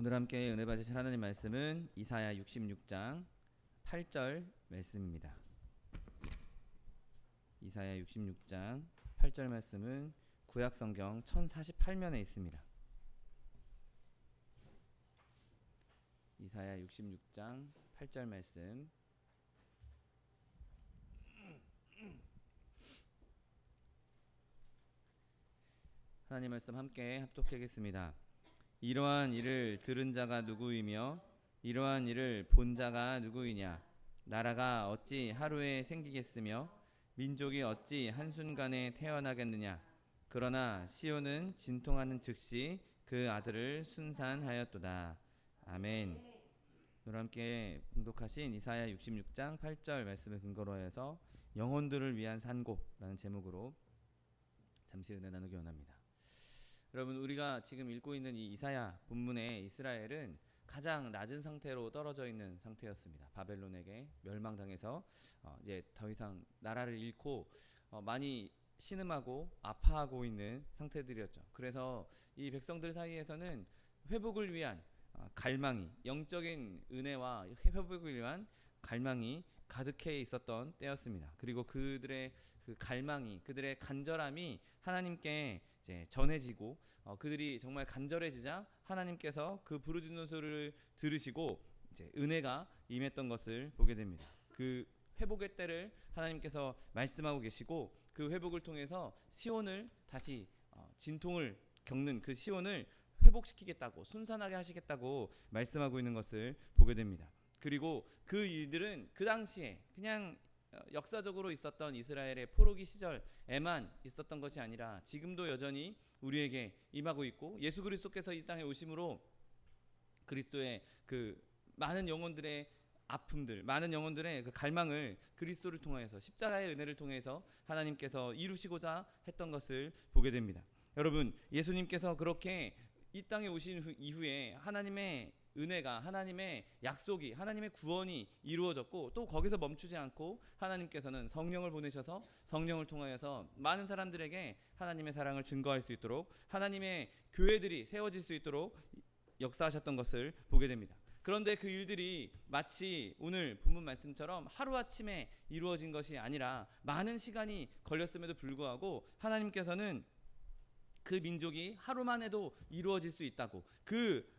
오늘 함께 은혜 받으실 하나님 말씀은 이사야 66장 8절 말씀입니다. 이사야 66장 8절 말씀은 구약 성경 1048면에 있습니다. 이사야 66장 8절 말씀 하나님 말씀 함께 합독하겠습니다. 이러한 일을 들은 자가 누구이며 이러한 일을 본 자가 누구이냐? 나라가 어찌 하루에 생기겠으며 민족이 어찌 한순간에 태어나겠느냐? 그러나 시온은 진통하는 즉시 그 아들을 순산하였도다. 아멘. 오늘 함께 봉독하신 이사야 66장 8절 말씀을 근거로 해서 영혼들을 위한 산고라는 제목으로 잠시 은혜 나누기 원합니다. 여러분, 우리가 지금 읽고 있는 이 이사야 본문의 이스라엘은 가장 낮은 상태로 떨어져 있는 상태였습니다. 바벨론에게 멸망당해서 이제 더 이상 나라를 잃고 많이 신음하고 아파하고 있는 상태들이었죠. 그래서 이 백성들 사이에서는 회복을 위한 갈망이, 영적인 은혜와 회복을 위한 갈망이 가득해 있었던 때였습니다. 그리고 그들의 그 갈망이, 그들의 간절함이 하나님께 이제 전해지고 그들이 정말 간절해지자 하나님께서 그 부르짖는 소리를 들으시고 이제 은혜가 임했던 것을 보게 됩니다. 그 회복의 때를 하나님께서 말씀하고 계시고 그 회복을 통해서 시온을 다시 진통을 겪는 그 시온을 회복시키겠다고, 순산하게 하시겠다고 말씀하고 있는 것을 보게 됩니다. 그리고 그 일들은 그 당시에 그냥 역사적으로 있었던 이스라엘의 포로기 시절에만 있었던 것이 아니라 지금도 여전히 우리에게 임하고 있고, 예수 그리스도께서 이 땅에 오심으로 그리스도의 그 많은 영혼들의 아픔들, 많은 영혼들의 그 갈망을 그리스도를 통해서, 십자가의 은혜를 통해서 하나님께서 이루시고자 했던 것을 보게 됩니다. 여러분, 예수님께서 그렇게 이 땅에 오신 이후에 하나님의 은혜가, 하나님의 약속이, 하나님의 구원이 이루어졌고, 또 거기서 멈추지 않고 하나님께서는 성령을 보내셔서 성령을 통하여서 많은 사람들에게 하나님의 사랑을 증거할 수 있도록, 하나님의 교회들이 세워질 수 있도록 역사하셨던 것을 보게 됩니다. 그런데 그 일들이 마치 오늘 본문 말씀처럼 하루아침에 이루어진 것이 아니라 많은 시간이 걸렸음에도 불구하고 하나님께서는 그 민족이 하루만에도 이루어질 수 있다고, 그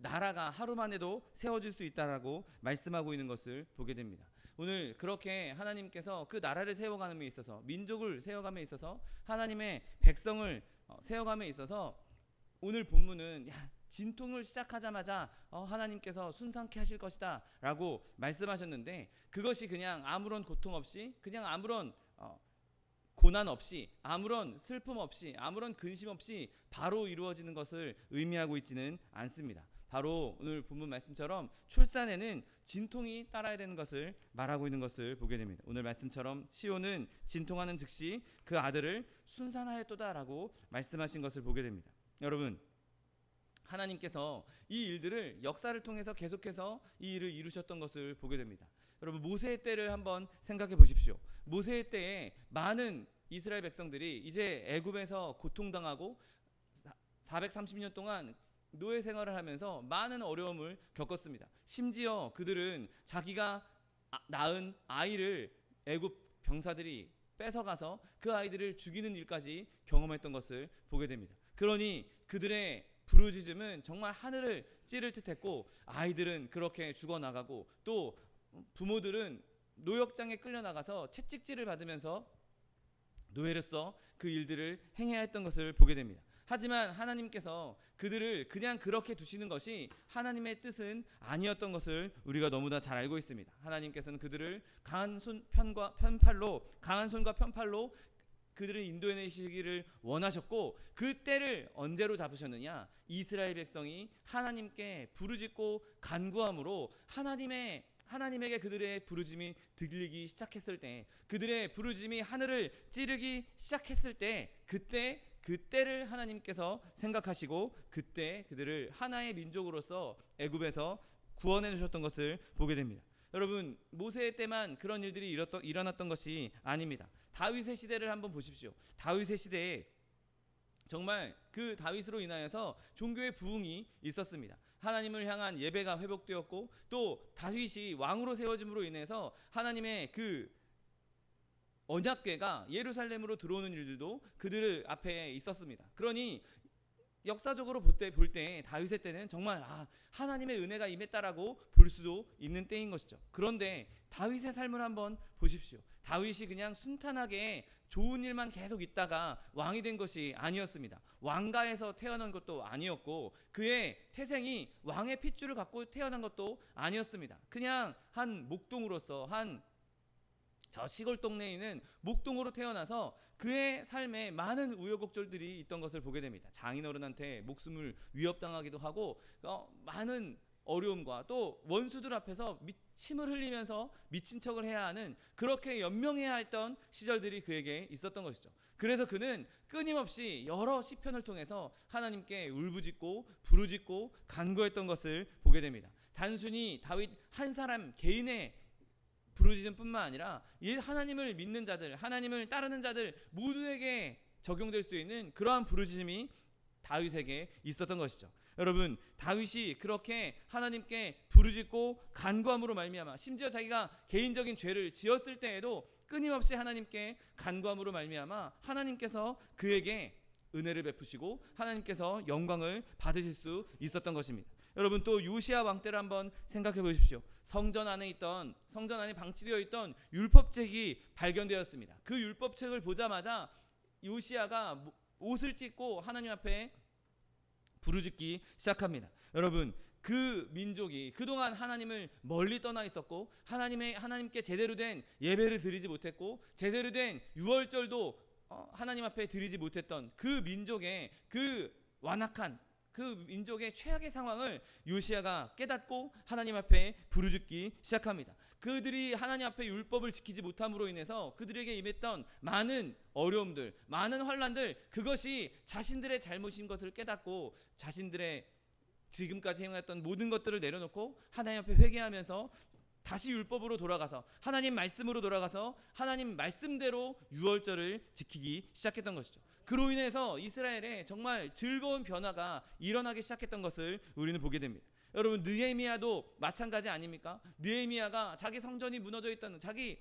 나라가 하루만에도 세워질 수 있다라고 말씀하고 있는 것을 보게 됩니다. 오늘 그렇게 하나님께서 그 나라를 세워가는 데 있어서, 민족을 세워감에 있어서, 하나님의 백성을 세워감에 있어서 오늘 본문은 진통을 시작하자마자 하나님께서 순산케 하실 것이다 라고 말씀하셨는데, 그것이 그냥 아무런 고통 없이, 그냥 아무런 고난 없이, 아무런 슬픔 없이, 아무런 근심 없이 바로 이루어지는 것을 의미하고 있지는 않습니다. 바로 오늘 본문 말씀처럼 출산에는 진통이 따라야 되는 것을 말하고 있는 것을 보게 됩니다. 오늘 말씀처럼 시온은 진통하는 즉시 그 아들을 순산하였도다라고 말씀하신 것을 보게 됩니다. 여러분, 하나님께서 이 일들을 역사를 통해서 계속해서 이 일을 이루셨던 것을 보게 됩니다. 여러분, 모세의 때를 한번 생각해 보십시오. 모세의 때에 많은 이스라엘 백성들이 이제 애굽에서 고통당하고 430년 동안 노예 생활을 하면서 많은 어려움을 겪었습니다. 심지어 그들은 자기가 낳은 아이를 애굽 병사들이 뺏어가서 그 아이들을 죽이는 일까지 경험했던 것을 보게 됩니다. 그러니 그들의 부르짖음은 정말 하늘을 찌를 듯했고, 아이들은 그렇게 죽어나가고, 또 부모들은 노역장에 끌려나가서 채찍질을 받으면서 노예로서 그 일들을 행해야 했던 것을 보게 됩니다. 하지만 하나님께서 그들을 그냥 그렇게 두시는 것이 하나님의 뜻은 아니었던 것을 우리가 너무나 잘 알고 있습니다. 하나님께서는 그들을 강한 손과 편팔로 그들을 인도해내시기를 원하셨고, 그 때를 언제로 잡으셨느냐? 이스라엘 백성이 하나님께 부르짖고 간구함으로 하나님에게 그들의 부르짖음이 들리기 시작했을 때, 그들의 부르짖음이 하늘을 찌르기 시작했을 때, 그때를 하나님께서 생각하시고 그때 그들을 하나의 민족으로서 애굽에서 구원해 주셨던 것을 보게 됩니다. 여러분, 모세의 때만 그런 일들이 일어났던 것이 아닙니다. 다윗의 시대를 한번 보십시오. 다윗의 시대에 정말 그 다윗으로 인하여서 종교의 부흥이 있었습니다. 하나님을 향한 예배가 회복되었고 또 다윗이 왕으로 세워짐으로 인해서 하나님의 그 언약궤가 예루살렘으로 들어오는 일들도 그들 앞에 있었습니다. 그러니 역사적으로 볼 때 다윗의 때는 정말 하나님의 은혜가 임했다라고 볼 수도 있는 때인 것이죠. 그런데 다윗의 삶을 한번 보십시오. 다윗이 그냥 순탄하게 좋은 일만 계속 있다가 왕이 된 것이 아니었습니다. 왕가에서 태어난 것도 아니었고 그의 태생이 왕의 핏줄을 갖고 태어난 것도 아니었습니다. 그냥 한 목동으로서 저 시골 동네에 있는 목동으로 태어나서 그의 삶에 많은 우여곡절들이 있던 것을 보게 됩니다. 장인어른한테 목숨을 위협당하기도 하고 많은 어려움과 또 원수들 앞에서 침을 흘리면서 미친 척을 해야 하는, 그렇게 연명해야 했던 시절들이 그에게 있었던 것이죠. 그래서 그는 끊임없이 여러 시편을 통해서 하나님께 울부짖고 부르짖고 간구했던 것을 보게 됩니다. 단순히 다윗 한 사람 개인의 부르짖음뿐만 아니라 하나님을 믿는 자들, 하나님을 따르는 자들 모두에게 적용될 수 있는 그러한 부르짖음이 다윗에게 있었던 것이죠. 여러분, 다윗이 그렇게 하나님께 부르짖고 간구함으로 말미암아, 심지어 자기가 개인적인 죄를 지었을 때에도 끊임없이 하나님께 간구함으로 말미암아 하나님께서 그에게 은혜를 베푸시고 하나님께서 영광을 받으실 수 있었던 것입니다. 여러분, 또 요시야 왕 때를 한번 생각해 보십시오. 성전 안에 방치되어 있던 율법책이 발견되었습니다. 그 율법책을 보자마자 요시야가 옷을 찢고 하나님 앞에 부르짖기 시작합니다. 여러분, 그 민족이 그동안 하나님을 멀리 떠나 있었고 하나님께 제대로 된 예배를 드리지 못했고 제대로 된 유월절도 하나님 앞에 드리지 못했던 그 민족의 그 완악한 그 민족의 최악의 상황을 요시야가 깨닫고 하나님 앞에 부르짖기 시작합니다. 그들이 하나님 앞에 율법을 지키지 못함으로 인해서 그들에게 임했던 많은 어려움들, 많은 환난들, 그것이 자신들의 잘못인 것을 깨닫고 자신들의 지금까지 행했던 모든 것들을 내려놓고 하나님 앞에 회개하면서 다시 율법으로 돌아가서 하나님 말씀으로 돌아가서 하나님 말씀대로 유월절을 지키기 시작했던 것이죠. 그로 인해서 이스라엘에 정말 즐거운 변화가 일어나기 시작했던 것을 우리는 보게 됩니다. 여러분, 느헤미야도 마찬가지 아닙니까? 느헤미야가 자기 성전이 무너져 있다는, 자기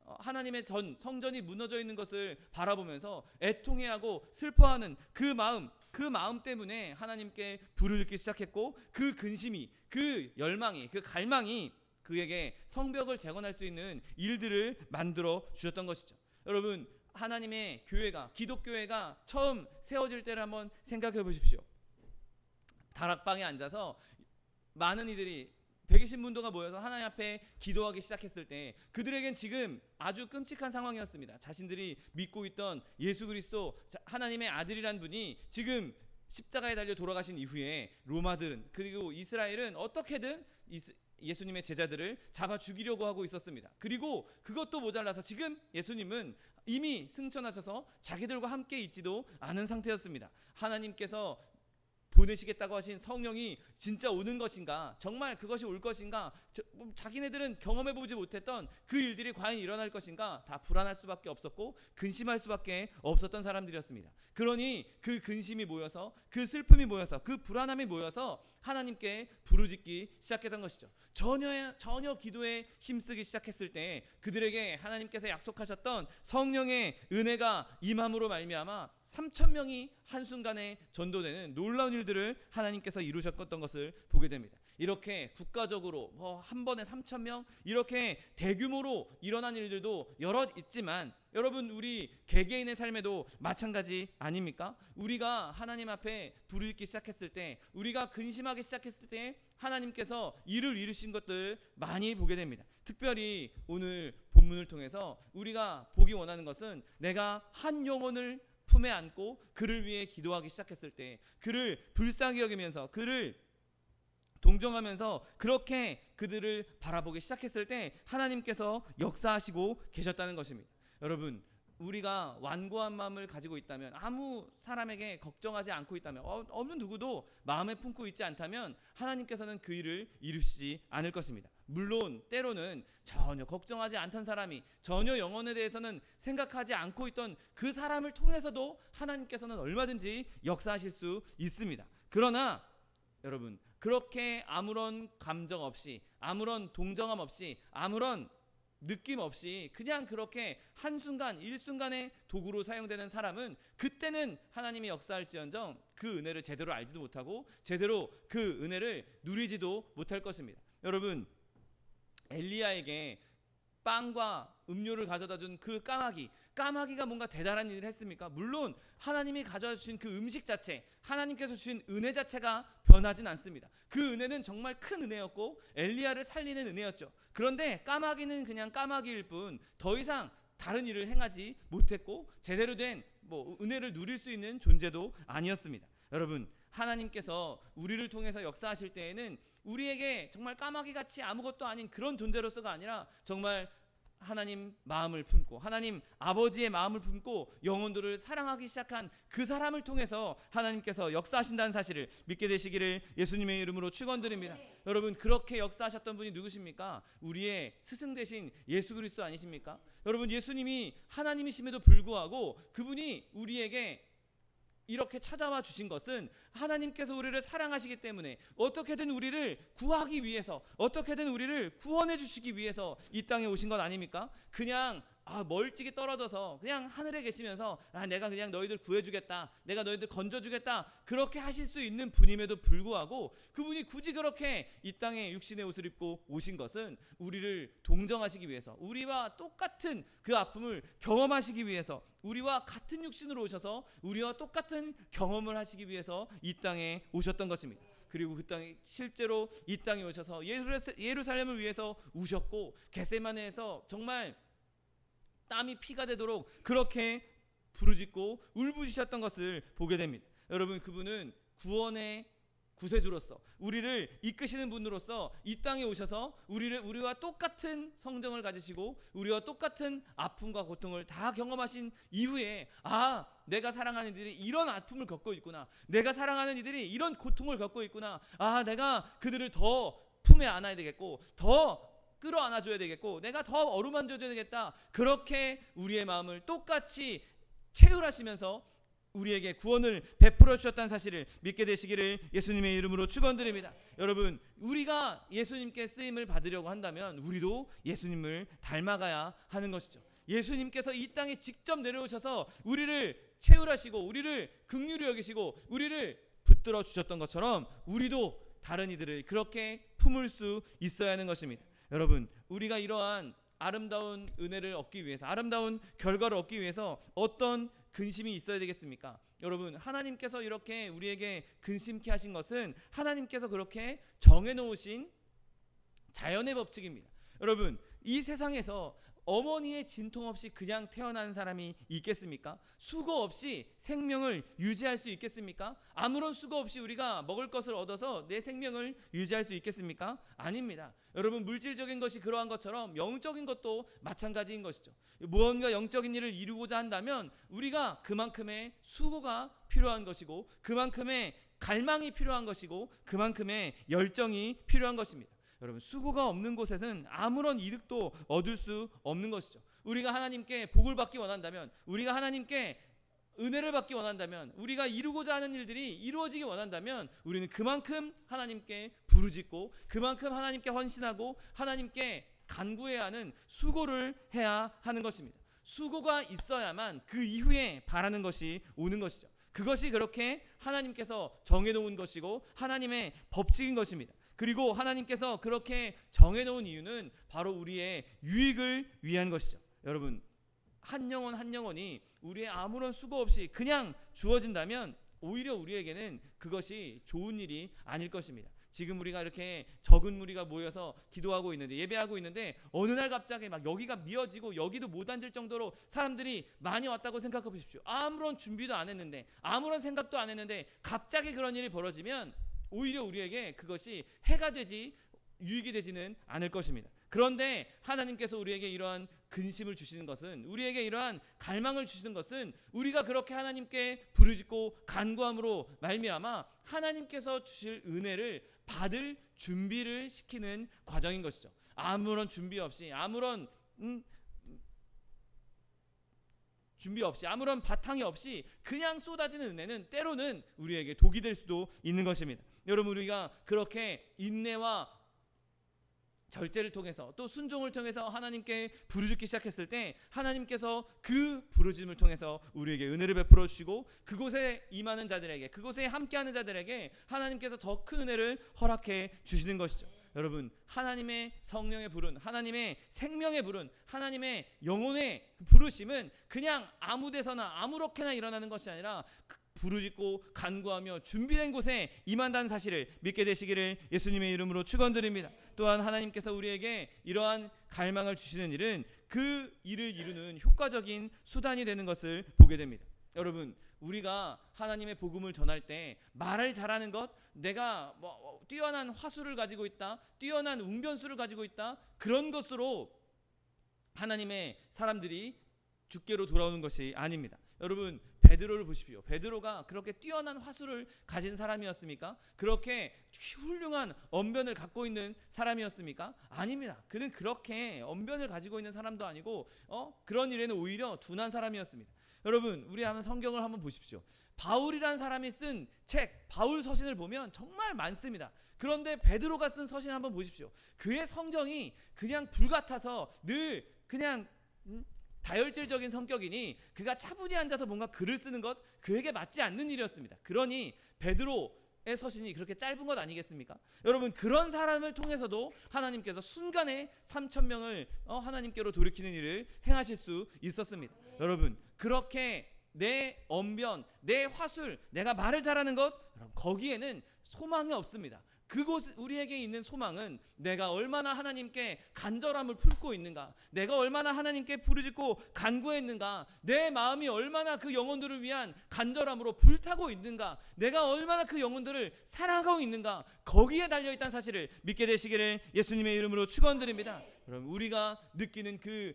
하나님의 성전이 무너져 있는 것을 바라보면서 애통해하고 슬퍼하는 그 마음 때문에 하나님께 부르짖기 시작했고, 그 근심이, 그 열망이, 그 갈망이 그에게 성벽을 재건할 수 있는 일들을 만들어 주셨던 것이죠. 여러분, 하나님의 교회가, 기독교회가 처음 세워질 때를 한번 생각해 보십시오. 다락방에 앉아서 많은 이들이 120문도가 모여서 하나님 앞에 기도하기 시작했을 때 그들에겐 지금 아주 끔찍한 상황이었습니다. 자신들이 믿고 있던 예수 그리스도 하나님의 아들이란 분이 지금 십자가에 달려 돌아가신 이후에 로마들은, 그리고 이스라엘은 어떻게든 예수님의 제자들을 잡아 죽이려고 하고 있었습니다. 그리고 그것도 모자라서 지금 예수님은 이미 승천하셔서 자기들과 함께 있지도 않은 상태였습니다. 하나님께서 보내시겠다고 하신 성령이 진짜 오는 것인가, 정말 그것이 올 것인가, 자기네들은 경험해보지 못했던 그 일들이 과연 일어날 것인가, 다 불안할 수밖에 없었고 근심할 수밖에 없었던 사람들이었습니다. 그러니 그 근심이 모여서, 그 슬픔이 모여서, 그 불안함이 모여서 하나님께 부르짖기 시작했던 것이죠. 전혀 기도에 힘쓰기 시작했을 때 그들에게 하나님께서 약속하셨던 성령의 은혜가 임함으로 말미암아 3,000명이 한순간에 전도되는 놀라운 일들을 하나님께서 이루셨던 것을 보게 됩니다. 이렇게 국가적으로 한 번에 3,000명 이렇게 대규모로 일어난 일들도 여러 있지만, 여러분, 우리 개개인의 삶에도 마찬가지 아닙니까? 우리가 하나님 앞에 부르짖기 시작했을 때, 우리가 근심하기 시작했을 때 하나님께서 일을 이루신 것들 많이 보게 됩니다. 특별히 오늘 본문을 통해서 우리가 보기 원하는 것은, 내가 한 영혼을 품에 안고 그를 위해 기도하기 시작했을 때, 그를 불쌍히 여기면서 그를 동정하면서 그렇게 그들을 바라보기 시작했을 때 하나님께서 역사하시고 계셨다는 것입니다. 여러분, 우리가 완고한 마음을 가지고 있다면, 아무 사람에게 걱정하지 않고 있다면, 없는 누구도 마음에 품고 있지 않다면 하나님께서는 그 일을 이루시지 않을 것입니다. 물론 때로는 전혀 걱정하지 않던 사람이, 전혀 영혼에 대해서는 생각하지 않고 있던 그 사람을 통해서도 하나님께서는 얼마든지 역사하실 수 있습니다. 그러나 여러분, 그렇게 아무런 감정 없이, 아무런 동정함 없이, 아무런 느낌 없이 그냥 그렇게 한순간 일순간의 도구로 사용되는 사람은 그때는 하나님이 역사할지언정 그 은혜를 제대로 알지도 못하고 제대로 그 은혜를 누리지도 못할 것입니다. 여러분, 엘리야에게 빵과 음료를 가져다 준 그 까마귀가 뭔가 대단한 일을 했습니까? 물론 하나님이 가져다 주신 그 음식 자체, 하나님께서 주신 은혜 자체가 변하진 않습니다. 그 은혜는 정말 큰 은혜였고 엘리야를 살리는 은혜였죠. 그런데 까마귀는 그냥 까마귀일 뿐 더 이상 다른 일을 행하지 못했고 제대로 된 은혜를 누릴 수 있는 존재도 아니었습니다. 여러분, 하나님께서 우리를 통해서 역사하실 때에는 우리에게 정말 까마귀같이 아무것도 아닌 그런 존재로서가 아니라 정말 하나님 마음을 품고 하나님 아버지의 마음을 품고 영혼들을 사랑하기 시작한 그 사람을 통해서 하나님께서 역사하신다는 사실을 믿게 되시기를 예수님의 이름으로 축원드립니다. 여러분, 그렇게 역사하셨던 분이 누구십니까? 우리의 스승 되신 예수 그리스도 아니십니까? 여러분, 예수님이 하나님이심에도 불구하고 그분이 우리에게 이렇게 찾아와 주신 것은 하나님께서 우리를 사랑하시기 때문에 어떻게든 우리를 구하기 위해서, 어떻게든 우리를 구원해 주시기 위해서 이 땅에 오신 것 아닙니까? 그냥 멀찍이 떨어져서 그냥 하늘에 계시면서 내가 그냥 너희들 구해주겠다, 내가 너희들 건져주겠다, 그렇게 하실 수 있는 분임에도 불구하고 그분이 굳이 그렇게 이 땅에 육신의 옷을 입고 오신 것은 우리를 동정하시기 위해서, 우리와 똑같은 그 아픔을 경험하시기 위해서, 우리와 같은 육신으로 오셔서 우리와 똑같은 경험을 하시기 위해서 이 땅에 오셨던 것입니다. 그리고 그 땅에 실제로 이 땅에 오셔서 예루살렘을 위해서 우셨고 겟세마네에서 정말 땀이 피가 되도록 그렇게 부르짖고 울부짖으셨던 것을 보게 됩니다. 여러분, 그분은 구원의 구세주로서 우리를 이끄시는 분으로서 이 땅에 오셔서 우리와 똑같은 성정을 가지시고 우리와 똑같은 아픔과 고통을 다 경험하신 이후에 내가 사랑하는 이들이 이런 아픔을 겪고 있구나, 내가 사랑하는 이들이 이런 고통을 겪고 있구나, 내가 그들을 더 품에 안아야 되겠고 더 끌어안아줘야 되겠고 내가 더 어루만져줘야 되겠다, 그렇게 우리의 마음을 똑같이 채울하시면서 우리에게 구원을 베풀어 주셨다는 사실을 믿게 되시기를 예수님의 이름으로 축원드립니다. 여러분, 우리가 예수님께 쓰임을 받으려고 한다면 우리도 예수님을 닮아가야 하는 것이죠. 예수님께서 이 땅에 직접 내려오셔서 우리를 채울하시고 우리를 긍휼히 여기시고 우리를 붙들어 주셨던 것처럼 우리도 다른 이들을 그렇게 품을 수 있어야 하는 것입니다. 여러분, 우리가 이러한 아름다운 은혜를 얻기 위해서, 아름다운 결과를 얻기 위해서 어떤 근심이 있어야 되겠습니까? 여러분, 하나님께서 이렇게 우리에게 근심케 하신 것은 하나님께서 그렇게 정해놓으신 자연의 법칙입니다. 여러분, 이 세상에서 어머니의 진통 없이 그냥 태어난 사람이 있겠습니까? 수고 없이 생명을 유지할 수 있겠습니까? 아무런 수고 없이 우리가 먹을 것을 얻어서 내 생명을 유지할 수 있겠습니까? 아닙니다. 여러분, 물질적인 것이 그러한 것처럼 영적인 것도 마찬가지인 것이죠. 무언가 영적인 일을 이루고자 한다면 우리가 그만큼의 수고가 필요한 것이고 그만큼의 갈망이 필요한 것이고 그만큼의 열정이 필요한 것입니다. 여러분, 수고가 없는 곳에서는 아무런 이득도 얻을 수 없는 것이죠. 우리가 하나님께 복을 받기 원한다면, 우리가 하나님께 은혜를 받기 원한다면, 우리가 이루고자 하는 일들이 이루어지기 원한다면 우리는 그만큼 하나님께 부르짖고 그만큼 하나님께 헌신하고 하나님께 간구해야 하는 수고를 해야 하는 것입니다. 수고가 있어야만 그 이후에 바라는 것이 오는 것이죠. 그것이 그렇게 하나님께서 정해놓은 것이고 하나님의 법칙인 것입니다. 그리고 하나님께서 그렇게 정해놓은 이유는 바로 우리의 유익을 위한 것이죠. 여러분, 한 영혼 한 영혼이 우리의 아무런 수고 없이 그냥 주어진다면 오히려 우리에게는 그것이 좋은 일이 아닐 것입니다. 지금 우리가 이렇게 적은 무리가 모여서 기도하고 있는데, 예배하고 있는데 어느 날 갑자기 막 여기가 미어지고 여기도 못 앉을 정도로 사람들이 많이 왔다고 생각해 보십시오. 아무런 준비도 안 했는데, 아무런 생각도 안 했는데 갑자기 그런 일이 벌어지면 오히려 우리에게 그것이 해가 되지 유익이 되지는 않을 것입니다. 그런데 하나님께서 우리에게 이러한 근심을 주시는 것은, 우리에게 이러한 갈망을 주시는 것은 우리가 그렇게 하나님께 부르짖고 간구함으로 말미암아 하나님께서 주실 은혜를 받을 준비를 시키는 과정인 것이죠. 아무런 준비 없이, 아무런 준비 없이, 아무런 바탕이 없이 그냥 쏟아지는 은혜는 때로는 우리에게 독이 될 수도 있는 것입니다. 여러분, 우리가 그렇게 인내와 절제를 통해서 또 순종을 통해서 하나님께 부르짖기 시작했을 때 하나님께서 그 부르짖음을 통해서 우리에게 은혜를 베풀어 주시고 그곳에 임하는 자들에게, 그곳에 함께하는 자들에게 하나님께서 더 큰 은혜를 허락해 주시는 것이죠. 여러분, 하나님의 성령의 부른, 하나님의 생명의 부른, 하나님의 영혼의 부르심은 그냥 아무 데서나 아무렇게나 일어나는 것이 아니라 부르짖고 간구하며 준비된 곳에 임한다는 사실을 믿게 되시기를 예수님의 이름으로 축원드립니다. 또한 하나님께서 우리에게 이러한 갈망을 주시는 일은 그 일을 이루는 효과적인 수단이 되는 것을 보게 됩니다. 여러분, 우리가 하나님의 복음을 전할 때 말을 잘하는 것, 내가 뛰어난 화술을 가지고 있다, 뛰어난 웅변수를 가지고 있다, 그런 것으로 하나님의 사람들이 주께로 돌아오는 것이 아닙니다. 여러분, 베드로를 보십시오. 베드로가 그렇게 뛰어난 화술을 가진 사람이었습니까? 그렇게 훌륭한 언변을 갖고 있는 사람이었습니까? 아닙니다. 그는 그렇게 언변을 가지고 있는 사람도 아니고 그런 일에는 오히려 둔한 사람이었습니다. 여러분, 우리 한번 성경을 한번 보십시오. 바울이란 사람이 쓴 책, 바울 서신을 보면 정말 많습니다. 그런데 베드로가 쓴 서신 한번 보십시오. 그의 성정이 그냥 불같아서 늘 그냥 다혈질적인 성격이니 그가 차분히 앉아서 뭔가 글을 쓰는 것, 그에게 맞지 않는 일이었습니다. 그러니 베드로의 서신이 그렇게 짧은 것 아니겠습니까? 여러분, 그런 사람을 통해서도 하나님께서 순간에 3,000명을 하나님께로 돌이키는 일을 행하실 수 있었습니다. 여러분, 그렇게 내 언변, 내 화술, 내가 말을 잘하는 것, 거기에는 소망이 없습니다. 그곳, 우리에게 있는 소망은 내가 얼마나 하나님께 간절함을 품고 있는가, 내가 얼마나 하나님께 부르짖고 간구했는가, 내 마음이 얼마나 그 영혼들을 위한 간절함으로 불타고 있는가, 내가 얼마나 그 영혼들을 사랑하고 있는가, 거기에 달려있다는 사실을 믿게 되시기를 예수님의 이름으로 축원드립니다. 여러분, 우리가 느끼는 그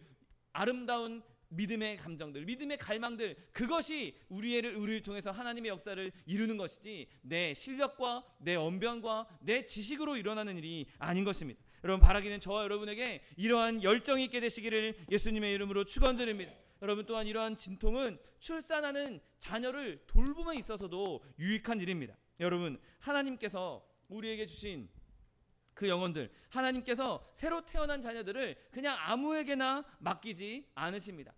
아름다운 믿음의 감정들, 믿음의 갈망들, 그것이 우리를 통해서 하나님의 역사를 이루는 것이지 내 실력과 내 언변과 내 지식으로 일어나는 일이 아닌 것입니다. 여러분, 바라기는 저와 여러분에게 이러한 열정이 있게 되시기를 예수님의 이름으로 축원드립니다. 여러분, 또한 이러한 진통은 출산하는 자녀를 돌봄에 있어서도 유익한 일입니다. 여러분, 하나님께서 우리에게 주신 그 영혼들, 하나님께서 새로 태어난 자녀들을 그냥 아무에게나 맡기지 않으십니다.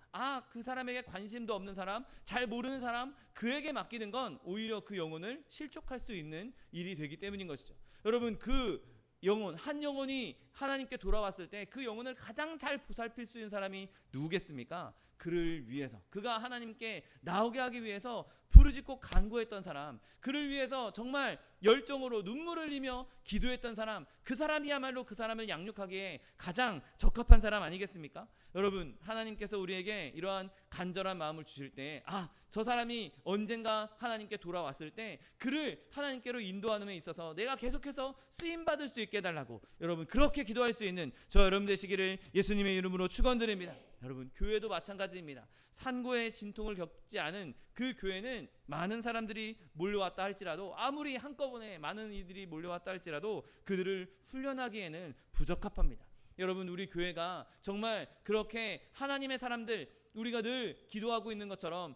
그 사람에게 관심도 없는 사람, 잘 모르는 사람, 그에게 맡기는 건 오히려 그 영혼을 실족할 수 있는 일이 되기 때문인 것이죠. 여러분, 그 영혼, 한 영혼이 하나님께 돌아왔을 때 그 영혼을 가장 잘 보살필 수 있는 사람이 누구겠습니까? 그를 위해서, 그가 하나님께 나오게 하기 위해서 부르짖고 간구했던 사람, 그를 위해서 정말 열정으로 눈물을 흘리며 기도했던 사람, 그 사람이야말로 그 사람을 양육하기에 가장 적합한 사람 아니겠습니까? 여러분, 하나님께서 우리에게 이러한 간절한 마음을 주실 때, 저 사람이 언젠가 하나님께 돌아왔을 때 그를 하나님께로 인도하는 데 있어서 내가 계속해서 쓰임받을 수 있게 해달라고, 여러분, 그렇게 기도할 수 있는 저 여러분 되시기를 예수님의 이름으로 축원드립니다. 여러분, 교회도 마찬가지입니다. 산고의 진통을 겪지 않은 그 교회는 많은 사람들이 몰려왔다 할지라도, 아무리 한꺼번에 많은 이들이 몰려왔다 할지라도 그들을 훈련하기에는 부적합합니다. 여러분, 우리 교회가 정말 그렇게 하나님의 사람들, 우리가 늘 기도하고 있는 것처럼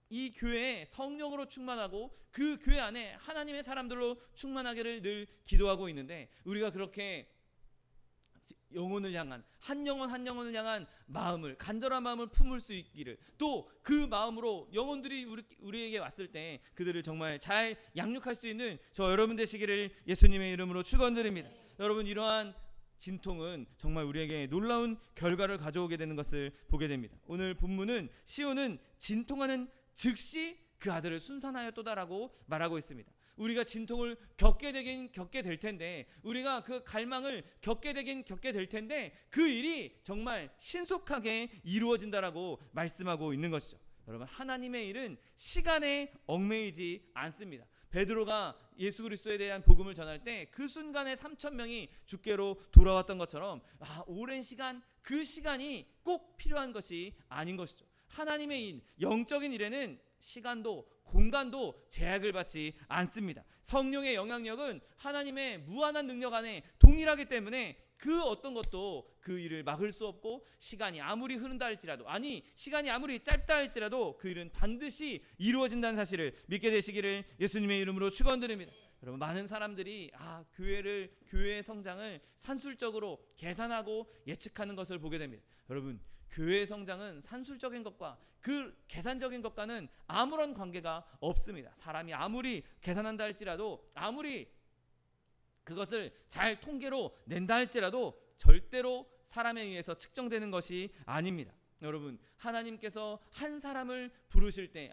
이 교회에 성령으로 충만하고 그 교회 안에 하나님의 사람들로 충만하기를 늘 기도하고 있는데, 우리가 그렇게 영혼을 향한, 한 영혼 한 영혼을 향한 마음을, 간절한 마음을 품을 수 있기를, 또 그 마음으로 영혼들이 우리에게 왔을 때 그들을 정말 잘 양육할 수 있는 저 여러분 되시기를 예수님의 이름으로 축원드립니다. 여러분, 이러한 진통은 정말 우리에게 놀라운 결과를 가져오게 되는 것을 보게 됩니다. 오늘 본문은 시온은 진통하는 즉시 그 아들을 순산하였도다라고 말하고 있습니다. 우리가 진통을 겪게 될 텐데, 우리가 그 갈망을 겪게 될 텐데 그 일이 정말 신속하게 이루어진다라고 말씀하고 있는 것이죠. 여러분, 하나님의 일은 시간에 얽매이지 않습니다. 베드로가 예수 그리스도에 대한 복음을 전할 때 그 순간에 3,000명이 주께로 돌아왔던 것처럼 오랜 시간, 그 시간이 꼭 필요한 것이 아닌 것이죠. 하나님의 일, 영적인 일에는 시간도 공간도 제약을 받지 않습니다. 성령의 영향력은 하나님의 무한한 능력 안에 동일하기 때문에 그 어떤 것도 그 일을 막을 수 없고, 시간이 아무리 흐른다 할지라도, 시간이 아무리 짧다 할지라도 그 일은 반드시 이루어진다는 사실을 믿게 되시기를 예수님의 이름으로 축원드립니다. 여러분, 많은 사람들이 교회의 성장을 산술적으로 계산하고 예측하는 것을 보게 됩니다. 여러분, 교회의 성장은 산술적인 것과 그 계산적인 것과는 아무런 관계가 없습니다. 사람이 아무리 계산한다 할지라도, 아무리 그것을 잘 통계로 낸다 할지라도 절대로 사람에 의해서 측정되는 것이 아닙니다. 여러분, 하나님께서 한 사람을 부르실 때,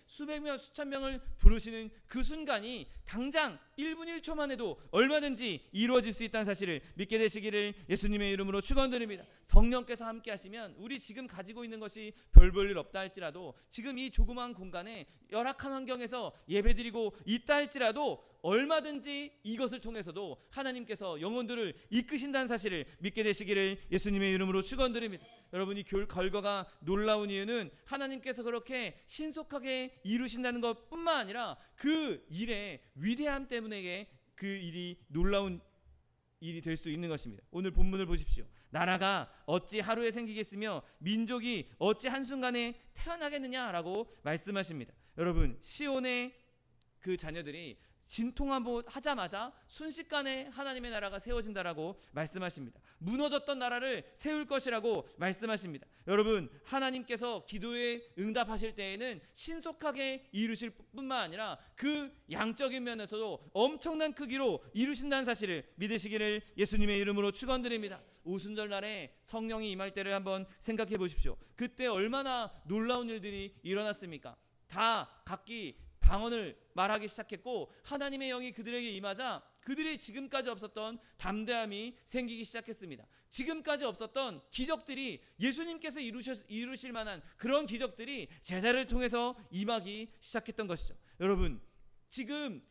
수백 명 수천 명을 부르시는 그 순간이 당장 1분 1초만 해도 얼마든지 이루어질 수 있다는 사실을 믿게 되시기를 예수님의 이름으로 축원드립니다. 성령께서 함께 하시면 우리 지금 가지고 있는 것이 별 볼 일 없다 할지라도, 지금 이 조그마한 공간에 열악한 환경에서 예배드리고 있다 할지라도 얼마든지 이것을 통해서도 하나님께서 영혼들을 이끄신다는 사실을 믿게 되시기를 예수님의 이름으로 축원드립니다. 여러분이 결과가 놀라운 이유는 하나님께서 그렇게 신속하게 이루신다는 것뿐만 아니라 그 일의 위대함 때문에 그 일이 놀라운 일이 될 수 있는 것입니다. 오늘 본문을 보십시오. 나라가 어찌 하루에 생기겠으며 민족이 어찌 한순간에 태어나겠느냐라고 말씀하십니다. 여러분, 시온의 그 자녀들이 진통하자마자 순식간에 하나님의 나라가 세워진다라고 말씀하십니다. 무너졌던 나라를 세울 것이라고 말씀하십니다. 여러분, 하나님께서 기도에 응답하실 때에는 신속하게 이루실 뿐만 아니라 그 양적인 면에서도 엄청난 크기로 이루신다는 사실을 믿으시기를 예수님의 이름으로 축원드립니다. 오순절 날에 성령이 임할 때를 한번 생각해 보십시오. 그때 얼마나 놀라운 일들이 일어났습니까? 다 각기 방언을 말하기 시작했고, 하나님의 영이 그들에게 임하자 그들이 지금까지 없었던 담대함이 생기기 시작했습니다. 지금까지 없었던 기적들이, 예수님께서 이루실 만한 그런 기적들이 제자를 통해서 임하기 시작했던 것이죠. 여러분, 지금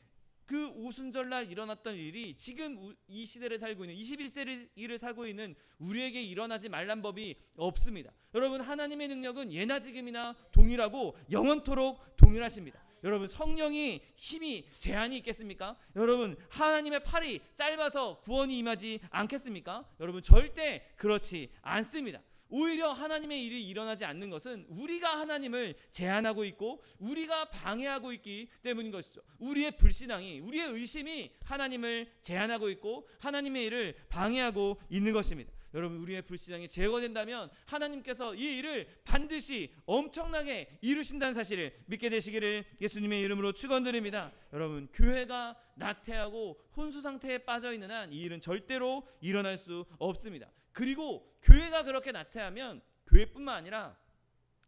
그 오순절날 일어났던 일이 지금 이 시대를 살고 있는 21세기를 살고 있는 우리에게 일어나지 말란 법이 없습니다. 여러분, 하나님의 능력은 예나 지금이나 동일하고 영원토록 동일하십니다. 여러분, 성령이 힘이 제한이 있겠습니까? 여러분, 하나님의 팔이 짧아서 구원이 임하지 않겠습니까? 여러분, 절대 그렇지 않습니다. 오히려 하나님의 일이 일어나지 않는 것은 우리가 하나님을 제한하고 있고 우리가 방해하고 있기 때문인 것이죠. 우리의 불신앙이, 우리의 의심이 하나님을 제한하고 있고 하나님의 일을 방해하고 있는 것입니다. 여러분, 우리의 불신앙이 제거된다면 하나님께서 이 일을 반드시 엄청나게 이루신다는 사실을 믿게 되시기를 예수님의 이름으로 축원드립니다. 여러분, 교회가 나태하고 혼수 상태에 빠져 있는 한 이 일은 절대로 일어날 수 없습니다. 그리고 교회가 그렇게 나태하면 교회뿐만 아니라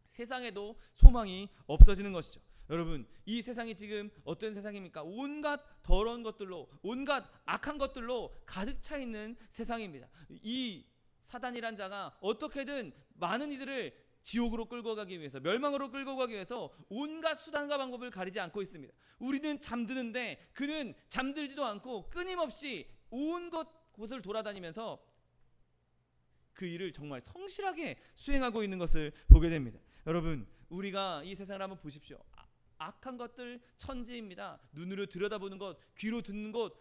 세상에도 소망이 없어지는 것이죠. 여러분, 이 세상이 지금 어떤 세상입니까? 온갖 더러운 것들로, 온갖 악한 것들로 가득 차 있는 세상입니다. 이 사단이란 자가 어떻게든 많은 이들을 지옥으로 끌고 가기 위해서, 멸망으로 끌고 가기 위해서 온갖 수단과 방법을 가리지 않고 있습니다. 우리는 잠드는데 그는 잠들지도 않고 끊임없이 온 곳을 돌아다니면서 그 일을 정말 성실하게 수행하고 있는 것을 보게 됩니다. 여러분, 우리가 이 세상을 한번 보십시오. 악한 것들 천지입니다. 눈으로 들여다보는 것, 귀로 듣는 것,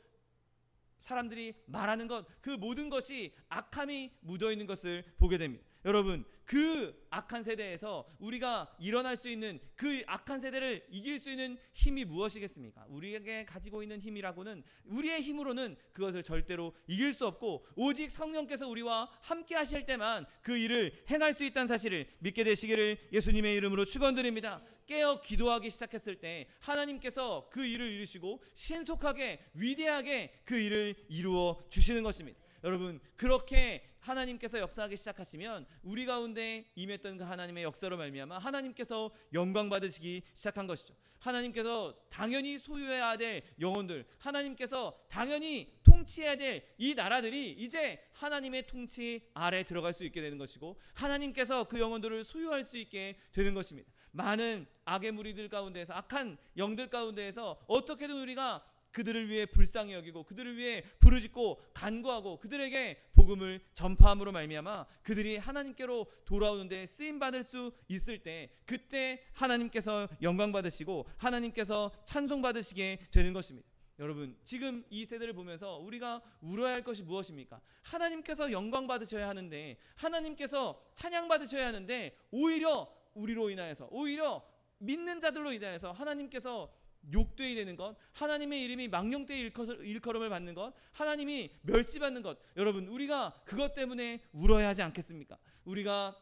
사람들이 말하는 것, 그 모든 것이 악함이 묻어있는 것을 보게 됩니다. 여러분, 그 악한 세대에서 우리가 일어날 수 있는, 그 악한 세대를 이길 수 있는 힘이 무엇이겠습니까? 우리에게 가지고 있는 힘이라고는, 우리의 힘으로는 그것을 절대로 이길 수 없고 오직 성령께서 우리와 함께 하실 때만 그 일을 행할 수 있다는 사실을 믿게 되시기를 예수님의 이름으로 축원드립니다. 깨어 기도하기 시작했을 때 하나님께서 그 일을 이루시고 신속하게 위대하게 그 일을 이루어 주시는 것입니다. 여러분, 그렇게 하나님께서 역사하기 시작하시면 우리 가운데 임했던 그 하나님의 역사로 말미암아 하나님께서 영광 받으시기 시작한 것이죠. 하나님께서 당연히 소유해야 될 영혼들, 하나님께서 당연히 통치해야 될 이 나라들이 이제 하나님의 통치 아래 들어갈 수 있게 되는 것이고 하나님께서 그 영혼들을 소유할 수 있게 되는 것입니다. 많은 악의 무리들 가운데에서, 악한 영들 가운데에서 어떻게든 우리가 그들을 위해 불쌍히 여기고 그들을 위해 부르짖고 간구하고 그들에게 복음을 전파함으로 말미암아 그들이 하나님께로 돌아오는데 쓰임 받을 수 있을 때, 그때 하나님께서 영광 받으시고 하나님께서 찬송 받으시게 되는 것입니다. 여러분, 지금 이 세대를 보면서 우리가 울어야 할 것이 무엇입니까? 하나님께서 영광 받으셔야 하는데, 하나님께서 찬양 받으셔야 하는데, 오히려 우리로 인하여서, 오히려 믿는 자들로 인하여서 하나님께서 욕되이 되는 것, 하나님의 이름이 망령되이 일컬음을 받는 것, 하나님이 멸시받는 것, 여러분, 우리가 그것 때문에 울어야 하지 않겠습니까? 우리가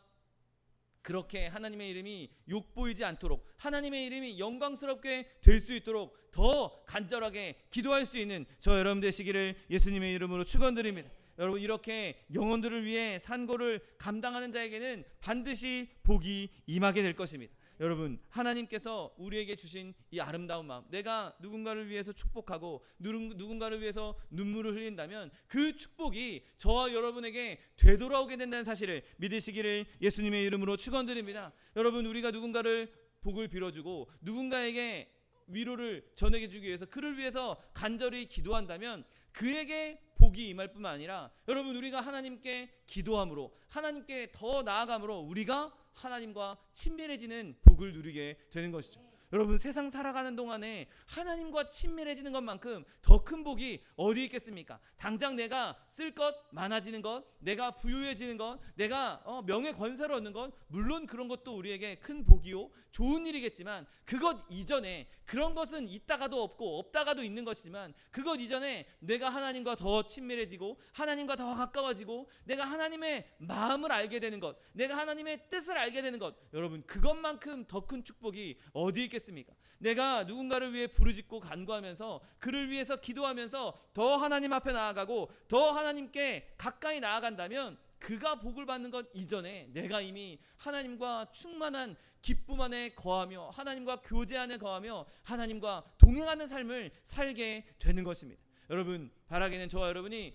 그렇게 하나님의 이름이 욕보이지 않도록, 하나님의 이름이 영광스럽게 될 수 있도록 더 간절하게 기도할 수 있는 저 여러분 되시기를 예수님의 이름으로 축원드립니다. 여러분, 이렇게 영혼들을 위해 산고를 감당하는 자에게는 반드시 복이 임하게 될 것입니다. 여러분, 하나님께서 우리에게 주신 이 아름다운 마음, 내가 누군가를 위해서 축복하고 누군가를 위해서 눈물을 흘린다면 그 축복이 저와 여러분에게 되돌아오게 된다는 사실을 믿으시기를 예수님의 이름으로 축원드립니다. 여러분, 우리가 누군가를 복을 빌어주고 누군가에게 위로를 전해주기 위해서 그를 위해서 간절히 기도한다면 그에게 복이 임할 뿐만 아니라, 여러분, 우리가 하나님께 기도함으로, 하나님께 더 나아감으로 우리가 하나님과 친밀해지는 복을 누리게 되는 것이죠. 여러분, 세상 살아가는 동안에 하나님과 친밀해지는 것만큼 더 큰 복이 어디 있겠습니까? 당장 내가 쓸 것 많아지는 것, 내가 부유해지는 것, 내가 명예 권세를 얻는 것, 물론 그런 것도 우리에게 큰 복이요 좋은 일이겠지만, 그것 이전에, 그런 것은 있다가도 없고 없다가도 있는 것이지만, 그것 이전에 내가 하나님과 더 친밀해지고 하나님과 더 가까워지고 내가 하나님의 마음을 알게 되는 것, 내가 하나님의 뜻을 알게 되는 것, 여러분, 그것만큼 더 큰 축복이 어디 있겠습니까? 내가 누군가를 위해 부르짖고 간구하면서 그를 위해서 기도하면서 더 하나님 앞에 나아가고 더 하나님께 가까이 나아간다면, 그가 복을 받는 것 이전에 내가 이미 하나님과 충만한 기쁨 안에 거하며 하나님과 교제 안에 거하며 하나님과 동행하는 삶을 살게 되는 것입니다. 여러분, 바라기는 저와 여러분이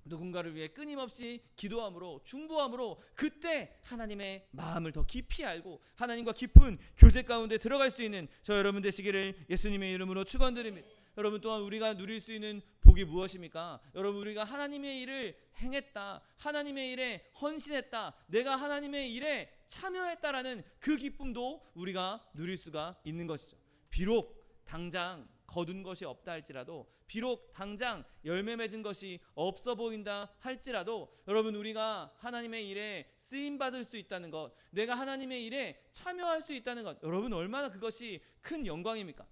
누군가를 위해 끊임없이 기도함으로, 중보함으로 그때 하나님의 마음을 더 깊이 알고 하나님과 깊은 교제 가운데 들어갈 수 있는 저 여러분 되시기를 예수님의 이름으로 축원드립니다. 여러분, 또한 우리가 누릴 수 있는 복이 무엇입니까? 여러분, 우리가 하나님의 일을 행했다, 하나님의 일에 헌신했다, 내가 하나님의 일에 참여했다라는 그 기쁨도 우리가 누릴 수가 있는 것이죠. 비록 당장 거둔 것이 없다 할지라도, 비록 당장 열매 맺은 것이 없어 보인다 할지라도, 여러분, 우리가 하나님의 일에 쓰임 받을 수 있다는 것, 내가 하나님의 일에 참여할 수 있다는 것, 여러분, 얼마나 그것이 큰 영광입니까?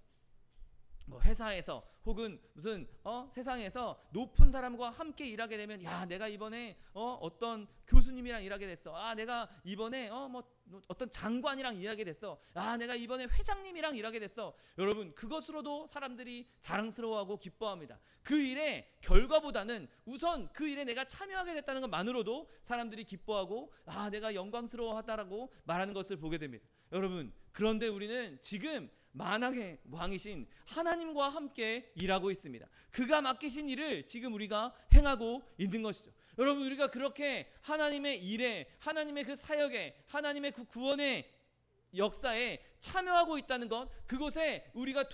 회사에서 혹은 무슨 세상에서 높은 사람과 함께 일하게 되면, 야, 내가 이번에 어떤 교수님이랑 일하게 됐어. 내가 이번에 어떤 장관이랑 일하게 됐어. 내가 이번에 회장님이랑 일하게 됐어. 여러분, 그것으로도 사람들이 자랑스러워하고 기뻐합니다. 그 일의 결과보다는 우선 그 일에 내가 참여하게 됐다는 것만으로도 사람들이 기뻐하고 내가 영광스러워하다라고 말하는 것을 보게 됩니다. 여러분, 그런데 우리는 지금 만왕의 왕이신 하나님과 함께 일하고 있습니다. 그가 맡기신 일을 지금 우리가 행하고 있는 것이죠. 여러분, 우리가 그렇게 하나님의 일에, 하나님의 그 사역에, 하나님의 그 구원의 역사에 참여하고 있다는 것, 그것에 우리가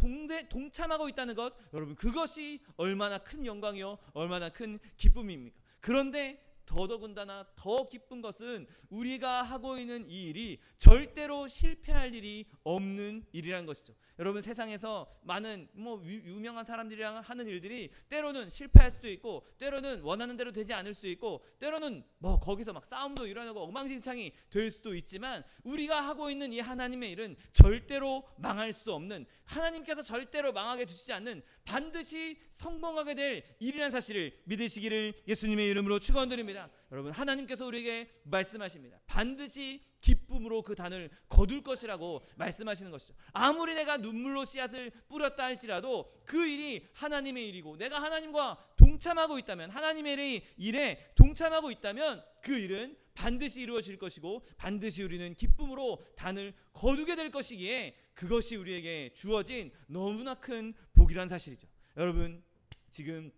동참하고 있다는 것, 여러분, 그것이 얼마나 큰 영광이요 얼마나 큰 기쁨입니까? 그런데 더더군다나 더 기쁜 것은 우리가 하고 있는 이 일이 절대로 실패할 일이 없는 일이라는 것이죠. 여러분, 세상에서 많은 유명한 사람들이랑 하는 일들이 때로는 실패할 수도 있고, 때로는 원하는 대로 되지 않을 수 있고, 때로는 거기서 막 싸움도 일어나고 엉망진창이 될 수도 있지만, 우리가 하고 있는 이 하나님의 일은 절대로 망할 수 없는, 하나님께서 절대로 망하게 두시지 않는 반드시 성공하게 될 일이라는 사실을 믿으시기를 예수님의 이름으로 축원드립니다. 여러분, 하나님께서 우리에게 말씀하십니다. 반드시 기쁨으로 그 단을 거둘 것이라고 말씀하시는 것이죠. 아무리 내가 눈물로 씨앗을 뿌렸다 할지라도 그 일이 하나님의 일이고, 내가 하나님과 동참하고 있다면, 하나님의 일에 동참하고 있다면 그 일은 반드시 이루어질 것이고, 반드시 우리는 기쁨으로 단을 거두게 될 것이기에 그것이 우리에게 주어진 너무나 큰 복이란 사실이죠. 여러분, 지금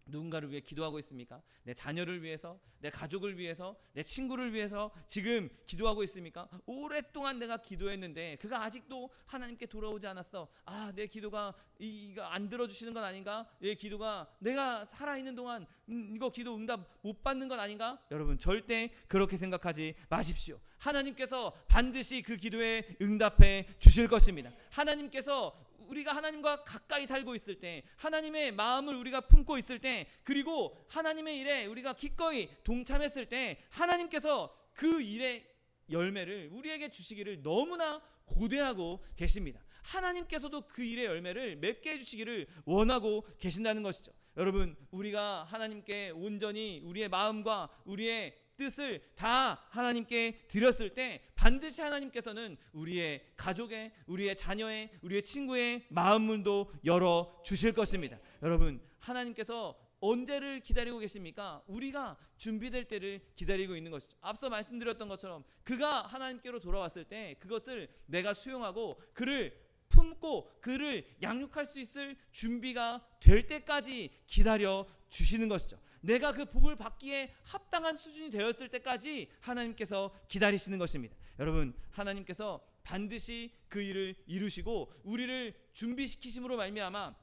누군가를 위해 기도하고 있습니까? 내 자녀를 위해서, 내 가족을 위해서, 내 친구를 위해서 지금 기도하고 있습니까? 오랫동안 내가 기도했는데 그가 아직도 하나님께 돌아오지 않았어. 아, 내 기도가 이거 안 들어주시는 건 아닌가? 내 기도가 내가 살아있는 동안 이거 기도 응답 못 받는 건 아닌가? 여러분 절대 그렇게 생각하지 마십시오. 하나님께서 반드시 그 기도에 응답해 주실 것입니다. 하나님께서 우리가 하나님과 가까이 살고 있을 때, 하나님의 마음을 우리가 품고 있을 때, 그리고 하나님의 일에 우리가 기꺼이 동참했을 때 하나님께서 그 일의 열매를 우리에게 주시기를 너무나 고대하고 계십니다. 하나님께서도 그 일의 열매를 맺게 해주시기를 원하고 계신다는 것이죠. 여러분, 우리가 하나님께 온전히 우리의 마음과 우리의 뜻을 다 하나님께 드렸을 때 반드시 하나님께서는 우리의 가족의, 우리의 자녀의, 우리의 친구의 마음문도 열어 주실 것입니다. 여러분, 하나님께서 언제를 기다리고 계십니까? 우리가 준비될 때를 기다리고 있는 것이죠. 앞서 말씀드렸던 것처럼 그가 하나님께로 돌아왔을 때 그것을 내가 수용하고 그를 품고 그를 양육할 수 있을 준비가 될 때까지 기다려 주시는 것이죠. 내가 그 복을 받기에 합당한 수준이 되었을 때까지 하나님께서 기다리시는 것입니다. 여러분, 하나님께서 반드시 그 일을 이루시고 우리를 준비시키심으로 말미암아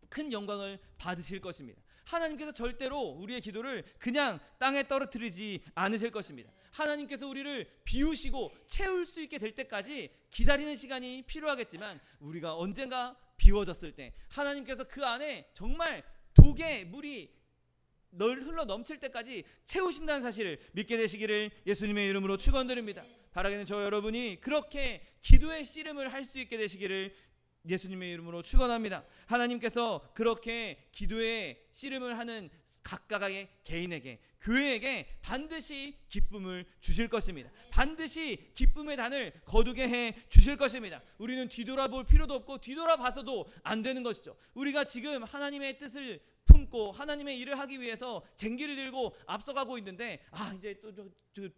큰 영광을 받으실 것입니다. 하나님께서 절대로 우리의 기도를 그냥 땅에 떨어뜨리지 않으실 것입니다. 하나님께서 우리를 비우시고 채울 수 있게 될 때까지 기다리는 시간이 필요하겠지만 우리가 언젠가 비워졌을 때 하나님께서 그 안에 정말 독의 물이 흘러 넘칠 때까지 채우신다는 사실을 믿게 되시기를 예수님의 이름으로 축원드립니다. 바라기는 저 여러분이 그렇게 기도의 씨름을 할 수 있게 되시기를 예수님의 이름으로 축원합니다. 하나님께서 그렇게 기도의 씨름을 하는 각각의 개인에게, 교회에게 반드시 기쁨을 주실 것입니다. 반드시 기쁨의 단을 거두게 해 주실 것입니다. 우리는 뒤돌아볼 필요도 없고 뒤돌아봐서도 안 되는 것이죠. 우리가 지금 하나님의 뜻을 품고 하나님의 일을 하기 위해서 쟁기를 들고 앞서가고 있는데 이제 또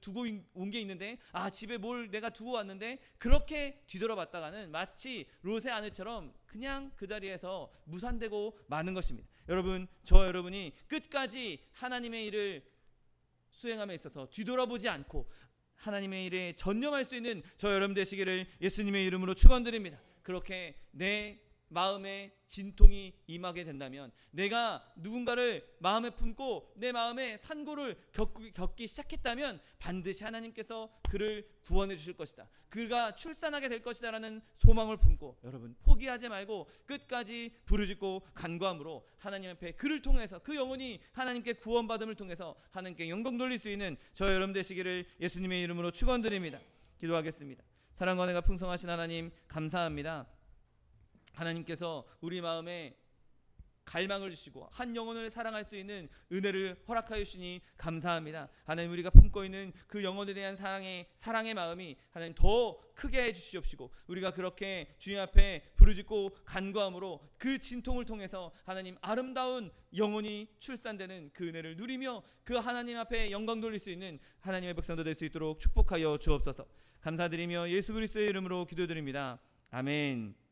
두고 온 게 있는데 집에 뭘 내가 두고 왔는데 그렇게 뒤돌아봤다가는 마치 롯의 아내처럼 그냥 그 자리에서 무산되고 마는 것입니다. 여러분, 저 여러분이 끝까지 하나님의 일을 수행함에 있어서 뒤돌아보지 않고 하나님의 일에 전념할 수 있는 저 여러분 되시기를 예수님의 이름으로 축원드립니다. 그렇게 내 마음에 진통이 임하게 된다면, 내가 누군가를 마음에 품고 내 마음에 산고를 겪기 시작했다면 반드시 하나님께서 그를 구원해 주실 것이다, 그가 출산하게 될 것이다 라는 소망을 품고 여러분 포기하지 말고 끝까지 부르짖고 간구함으로 하나님 앞에 그를 통해서 그 영혼이 하나님께 구원받음을 통해서 하나님께 영광 돌릴 수 있는 저 여러분 되시기를 예수님의 이름으로 축원드립니다. 기도하겠습니다. 사랑과 은혜가 풍성하신 하나님 감사합니다. 하나님께서 우리 마음에 갈망을 주시고 한 영혼을 사랑할 수 있는 은혜를 허락하여 주시니 감사합니다. 하나님, 우리가 품고 있는 그 영혼에 대한 사랑의 마음이 하나님 더 크게 해주시옵시고 우리가 그렇게 주님 앞에 부르짖고 간구함으로 그 진통을 통해서 하나님 아름다운 영혼이 출산되는 그 은혜를 누리며 그 하나님 앞에 영광 돌릴 수 있는 하나님의 백성도 될 수 있도록 축복하여 주옵소서. 감사드리며 예수 그리스도의 이름으로 기도드립니다. 아멘.